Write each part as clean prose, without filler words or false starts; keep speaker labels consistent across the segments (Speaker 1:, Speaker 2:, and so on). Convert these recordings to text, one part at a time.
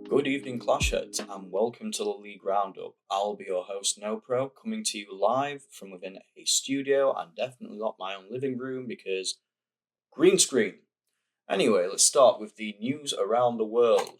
Speaker 1: Good evening, Clashheads, and welcome to the League Roundup. I'll be your host, NoPro, coming to you live from within a studio and definitely not my own living room because green screen. Anyway, let's start with the news around the world.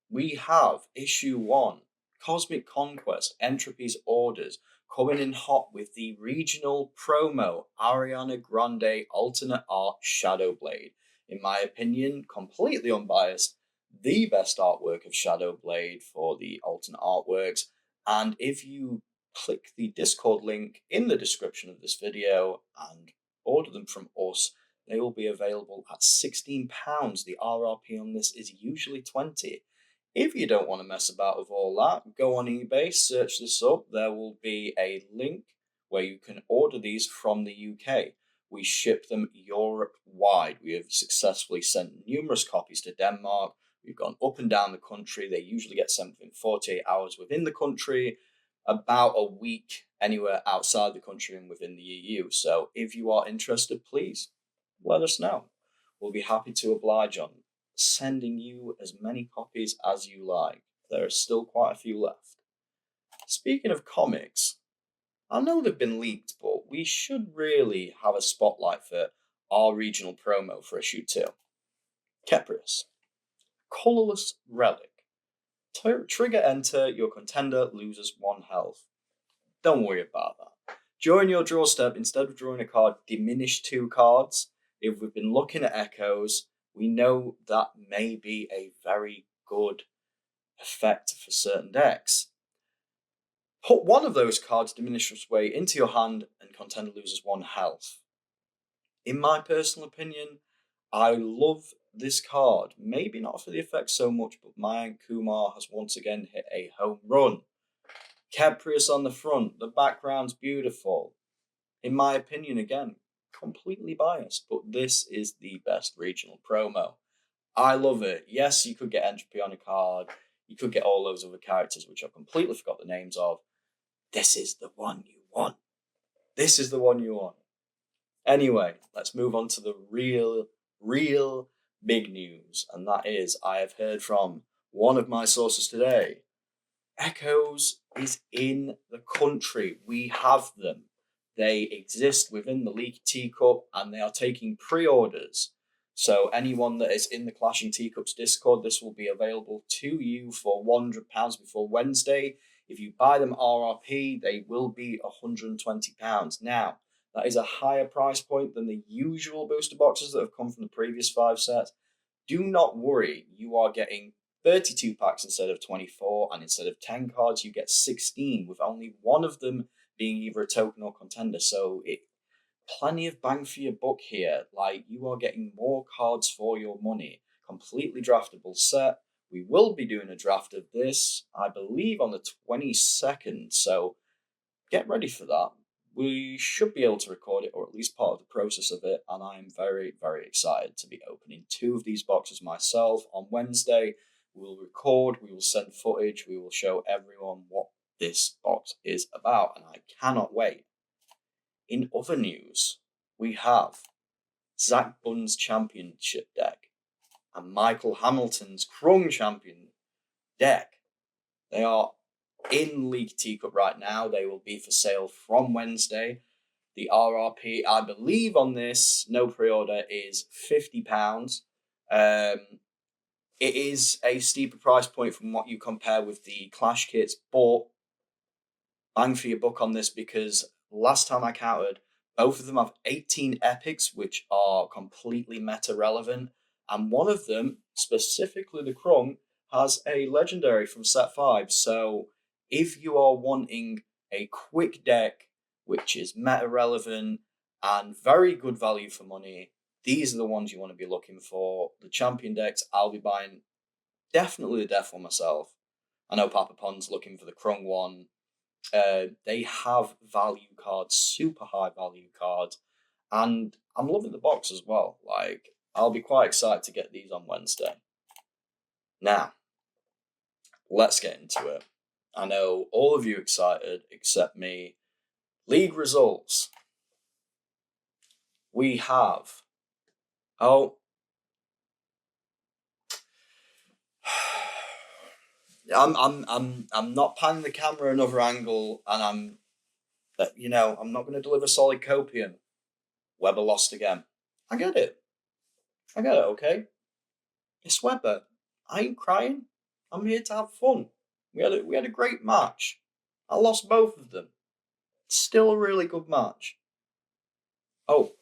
Speaker 1: We have issue 1, Cosmic Conquest, Entropy's Orders, coming in hot with the regional promo Ariana Grande alternate art Shadowblade. In my opinion, completely unbiased, the best artwork of Shadowblade for the alternate artworks. And if you click the Discord link in the description of this video and order them from us, they will be available at £16. The RRP on this is usually $20. If you don't want to mess about with all that, go on eBay, search this up. There will be a link where you can order these from the UK. We ship them Europe-wide. We have successfully sent numerous copies to Denmark. We've gone up and down the country. They usually get sent within 48 hours within the country, about a week anywhere outside the country and within the EU. So if you are interested, please let us know. We'll be happy to oblige on sending you as many copies as you like. There are still quite a few left. Speaking of comics, I know they've been leaked, but we should really have a spotlight for our regional promo for issue 2. Caprius. Colourless Relic. Trigger enter, your contender loses 1 health. Don't worry about that. During your draw step, instead of drawing a card, diminish 2 cards. If we've been looking at echoes, we know that may be a very good effect for certain decks. Put one of those cards diminished way into your hand and contender loses 1 health. In my personal opinion, I love this card. Maybe not for the effect so much, but Mayank Kumar has once again hit a home run. Caprius on the front, the background's beautiful. In my opinion, again, completely biased, but this is the best regional promo. I love it. Yes, you could get Entropy on a card. You could get all those other characters, which I completely forgot the names of. This is the one you want. This is the one you want. Anyway, let's move on to the real big news. And that is, I have heard from one of my sources today. Echoes is in the country. We have them. They exist within the League Teacup and they are taking pre-orders. So anyone that is in the Clashing Teacups Discord, this will be available to you for £100 before Wednesday. If you buy them RRP, they will be £120. Now, that is a higher price point than the usual booster boxes that have come from the previous 5 sets. Do not worry, you are getting 32 packs instead of 24, and instead of 10 cards, you get 16, with only one of them being either a token or contender. So plenty of bang for your buck here. Like, you are getting more cards for your money. Completely draftable set. We will be doing a draft of this, I believe, on the 22nd. So get ready for that. We should be able to record it, or at least part of the process of it, and I am very, very excited to be opening 2 of these boxes myself on Wednesday. We will record, we will send footage, we will show everyone what this box is about, and I cannot wait. In other news, we have Zach Bunn's Championship deck and Michael Hamilton's Krung Champion deck. They are in League Teacup right now. They will be for sale from Wednesday. The RRP, I believe, on this, no pre-order, is £50. It is a steeper price point from what you compare with the Clash kits, but bang for your buck on this, because last time I counted, both of them have 18 epics, which are completely meta relevant, and one of them, specifically the Krung, has a legendary from set 5. So if you are wanting a quick deck which is meta relevant and very good value for money, these are the ones you want to be looking for. The champion decks, I'll be buying definitely the Death one myself. I know Papa Pond's looking for the Krung one. They have value cards, super high value cards, and I'm loving the box as well. Like, I'll be quite excited to get these on Wednesday. Now, let's get into it. I know all of you excited except me. League results. We have, I'm not panning the camera another angle, and I'm not going to deliver solid copium. Weber lost again. I get it. Okay, it's Weber. I ain't crying. I'm here to have fun. We had a great match. I lost both of them. Still a really good match. Oh,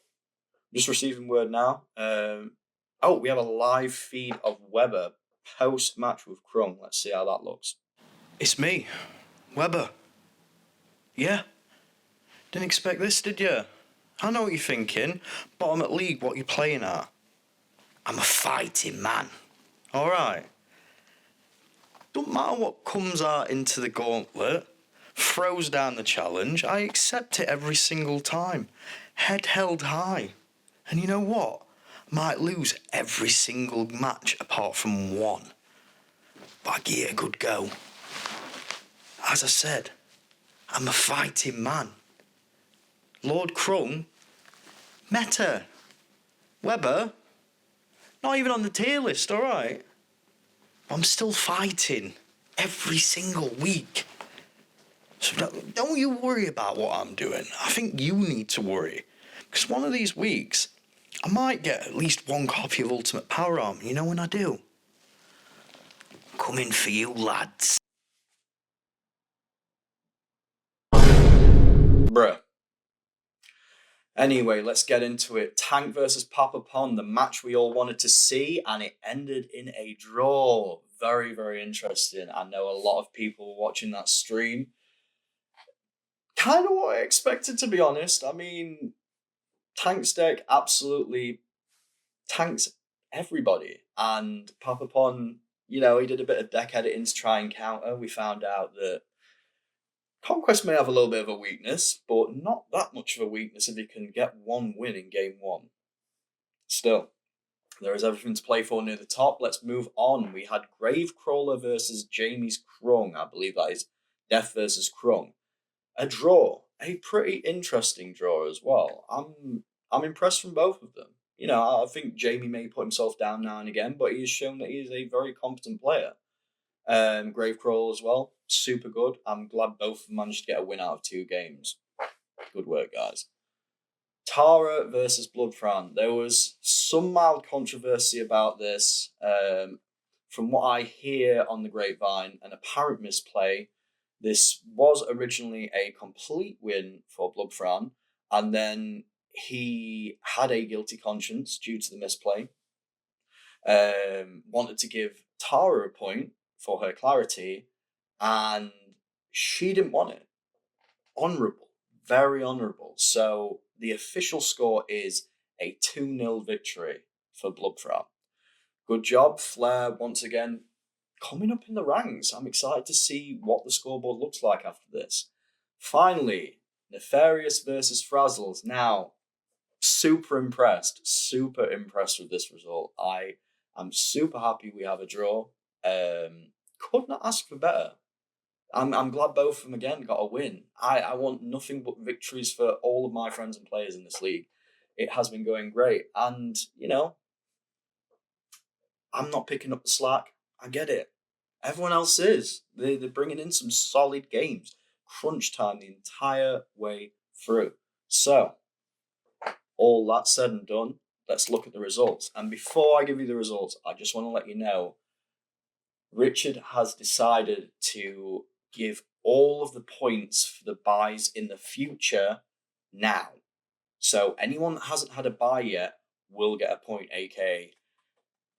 Speaker 1: just receiving word now. We have a live feed of Weber post match with Krung. Let's see how that looks. It's me, Weber. Yeah. Didn't expect this, did you? I know what you're thinking. Bottom at league, what you playing at? I'm a fighting man. Alright. Don't matter what comes out into the gauntlet, throws down the challenge, I accept it every single time. Head held high. And you know what? Might lose every single match apart from one. But I give it a good go. As I said, I'm a fighting man. Lord Krung, Meta, Weber, not even on the tier list, alright? I'm still fighting every single week. So don't you worry about what I'm doing. I think you need to worry. Because one of these weeks, I might get at least one copy of Ultimate Power Armor. You know when I do? Coming for you, lads. Bruh. Anyway, let's get into it. Tank versus Papa Pon, the match we all wanted to see, and it ended in a draw. Very, very interesting. I know a lot of people watching that stream. Kind of what I expected, to be honest. I mean, Tank's deck absolutely tanks everybody. And Papa Pon, he did a bit of deck editing to try and counter. We found out that Conquest may have a little bit of a weakness, but not that much of a weakness if he can get one win in game one. Still, there is everything to play for near the top. Let's move on. We had Gravecrawler versus Jamie's Krung. I believe that is Death versus Krung. A draw. A pretty interesting draw as well. I'm impressed from both of them. I think Jamie may put himself down now and again, but he has shown that he is a very competent player. Gravecrawler as well, super good. I'm glad both of them managed to get a win out of 2 games. Good work, guys. Tara versus Bloodfran. There was some mild controversy about this. From what I hear on the grapevine, an apparent misplay. This was originally a complete win for Bloodfran, and then he had a guilty conscience due to the misplay. Wanted to give Tara a point for her clarity, and she didn't want it. Honourable, very honourable. So the official score is a 2-0 victory for Bloodfran. Good job, Flair, once again, coming up in the ranks. I'm excited to see what the scoreboard looks like after this. Finally, Nefarious versus Frazzles. Now, super impressed with this result. I am super happy we have a draw. Could not ask for better. I'm glad both of them again got a win. I want nothing but victories for all of my friends and players in this league. It has been going great, and I'm not picking up the slack. I get it. Everyone else is. They're bringing in some solid games. Crunch time the entire way through. So, all that said and done, let's look at the results. And before I give you the results, I just want to let you know Richard has decided to give all of the points for the buys in the future now. So anyone that hasn't had a buy yet will get a point, aka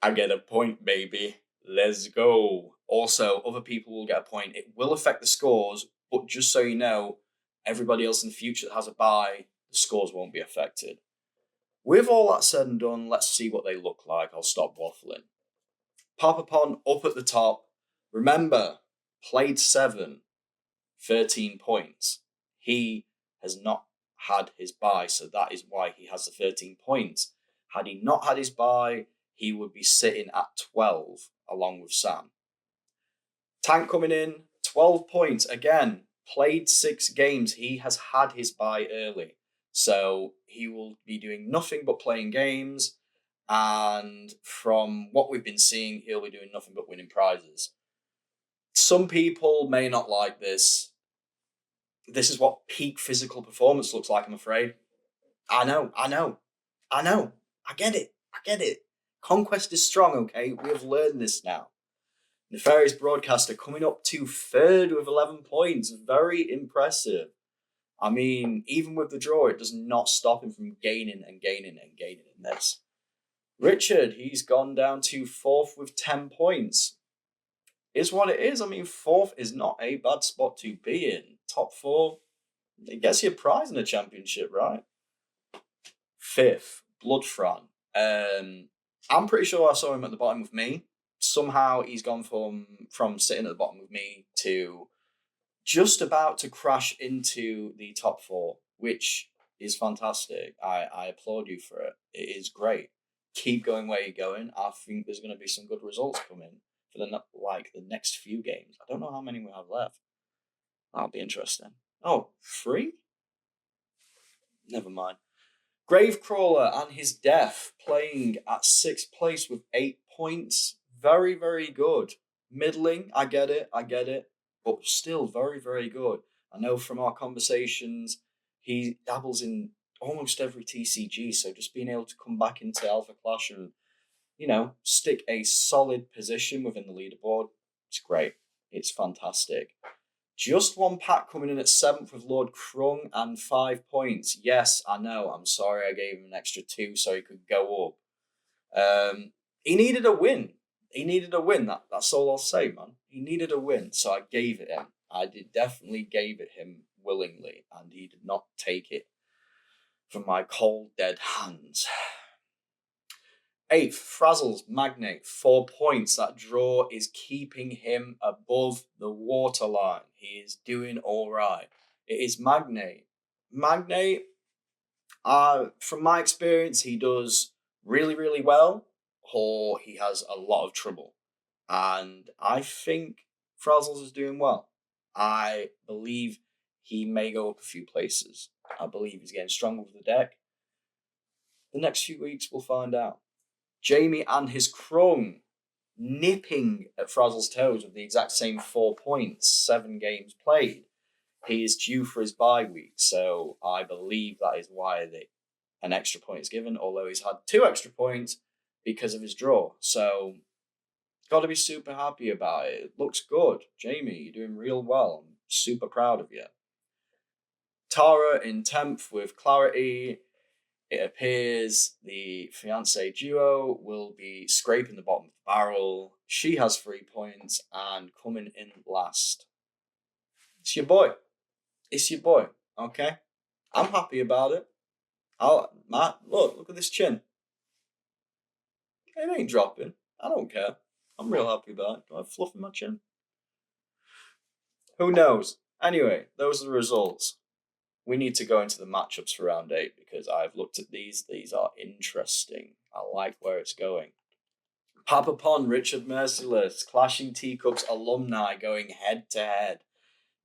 Speaker 1: I get a point, baby. Let's go. Also, other people will get a point. It will affect the scores, but just so you know, everybody else in the future that has a buy, the scores won't be affected. With all that said and done, let's see what they look like. I'll stop waffling. Papa Pon up at the top. Remember, played 7, 13 points. He has not had his bye, so that is why he has the 13 points. Had he not had his bye, he would be sitting at 12 along with Sam. Tank coming in, 12 points. Again, played 6 games. He has had his bye early. So he will be doing nothing but playing games. And from what we've been seeing, he'll be doing nothing but winning prizes. Some people may not like this. This is what peak physical performance looks like, I'm afraid. I know. I get it. Conquest is strong, okay? We have learned this now. Nefarious Broadcaster coming up to third with 11 points. Very impressive. I mean, even with the draw, it does not stop him from gaining in this. Richard, he's gone down to fourth with 10 points. Is what it is. I mean, fourth is not a bad spot to be in. Top four, it gets you a prize in the championship, right? Fifth, Bloodfran. I'm pretty sure I saw him at the bottom with me. Somehow he's gone from sitting at the bottom with me to just about to crash into the top four, which is fantastic. I applaud you for it. It is great. Keep going where you're going. I think there's going to be some good results coming for the next few games. I don't know how many we have left. That'll be interesting. Oh, 3? Never mind. Gravecrawler and his death playing at 6th place with 8 points. Very, very good. Middling, I get it. But still very, very good. I know from our conversations, he dabbles in almost every TCG, so just being able to come back into Alpha Clash and, stick a solid position within the leaderboard, it's great. It's fantastic. Just one pack coming in at 7th with Lord Krung and 5 points. Yes, I know. I'm sorry I gave him an extra 2 so he could go up. He needed a win. That's all I'll say, man. He needed a win, so I gave it him. Definitely gave it him willingly, and he did not take it from my cold, dead hands. 8th, Frazzles Magnate, 4 points. That draw is keeping him above the waterline. He is doing all right. It is Magnate. Magnate, from my experience, he does really, really well, or he has a lot of trouble. And I think Frazzles is doing well. I believe he may go up a few places. I believe he's getting stronger with the deck. The next few weeks, we'll find out. Jamie and his Krung nipping at Frazzle's toes with the exact same 4 points, 7 games played. He is due for his bye week, so I believe that is why an extra point is given, although he's had 2 extra points because of his draw. So, got to be super happy about it. It looks good. Jamie, you're doing real well. I'm super proud of you. Tara in 10th with Clarity. It appears the fiancé duo will be scraping the bottom of the barrel. She has 3 points and coming in last. It's your boy, okay? I'm happy about it. Matt, look at this chin. It ain't dropping. I don't care. I'm real happy about it. Do I have fluff in my chin? Who knows? Anyway, those are the results. We need to go into the matchups for round 8 because I've looked at these. These are interesting. I like where it's going. Papa Pond, Richard Merciless, Clashing Teacups alumni going head to head.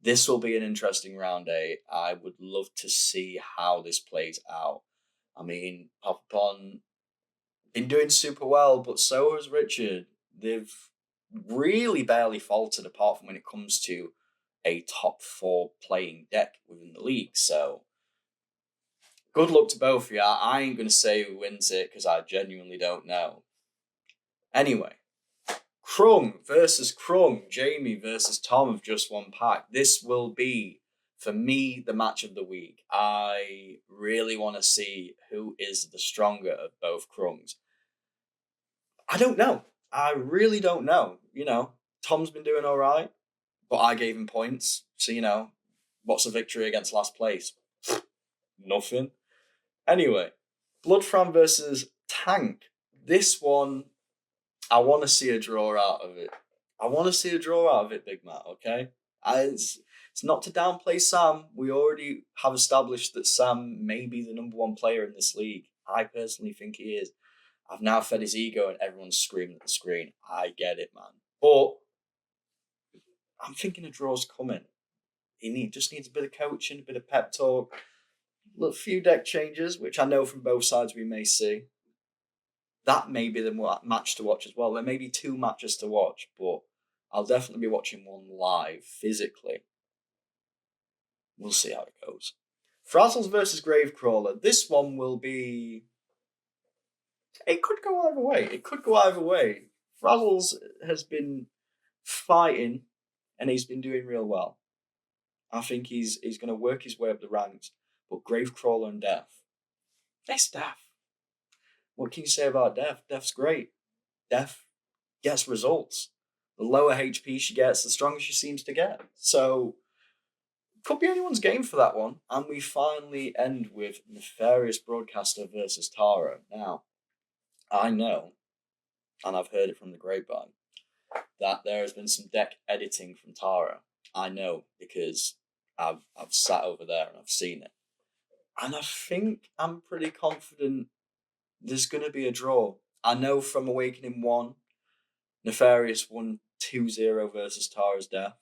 Speaker 1: This will be an interesting round 8. I would love to see how this plays out. I mean, Papa Pond been doing super well, but so has Richard. They've really barely faltered apart from when it comes to a top 4 playing deck within the league. So, good luck to both of you. I ain't going to say who wins it because I genuinely don't know. Anyway, Krung versus Krung. Jamie versus Tom of just one pack. This will be, for me, the match of the week. I really want to see who is the stronger of both Krungs. I don't know. I really don't know. Tom's been doing all right. But I gave him points. So, what's a victory against last place? Nothing. Anyway, Bloodfran versus Tank. This one, I want to see a draw out of it. Big Matt, okay? It's not to downplay Sam. We already have established that Sam may be the number 1 player in this league. I personally think he is. I've now fed his ego and everyone's screaming at the screen. I get it, man. But I'm thinking a draw's coming. He just needs a bit of coaching, a bit of pep talk, a few deck changes, which I know from both sides we may see. That may be the match to watch as well. There may be 2 matches to watch, but I'll definitely be watching one live physically. We'll see how it goes. Frazzles versus Gravecrawler. This one will be. It could go either way. It could go either way. Frazzles has been fighting, and he's been doing real well. I think he's going to work his way up the ranks. But Gravecrawler and Death. It's Death. What can you say about Death? Death's great. Death gets results. The lower HP she gets, the stronger she seems to get. So, could be anyone's game for that one. And we finally end with Nefarious Broadcaster versus Tara. Now, I know, and I've heard it from the grapevine, that there has been some deck editing from Tara. I know, because I've sat over there and I've seen it. And I think I'm pretty confident there's going to be a draw. I know from Awakening 1, Nefarious won 2-0 versus Tara's Death.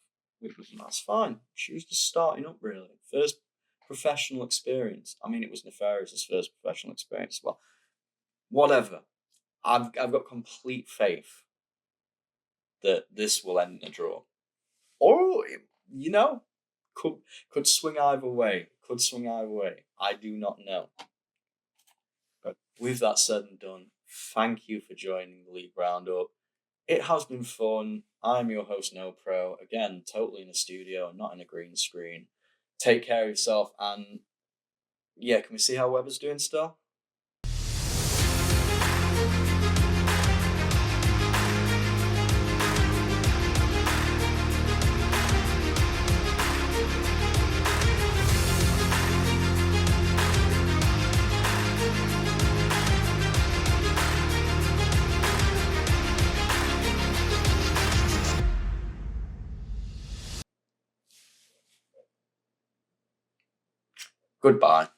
Speaker 1: That's fine. She was just starting up, really. First professional experience. I mean, it was Nefarious' first professional experience as well. Whatever. I've got complete faith that this will end in a draw. Or, could swing either way. I do not know. But with that said and done, thank you for joining the League Roundup. It has been fun. I'm your host, NoPro. Again, totally in a studio, not in a green screen. Take care of yourself, and yeah, can we see how Weber's doing still? Goodbye.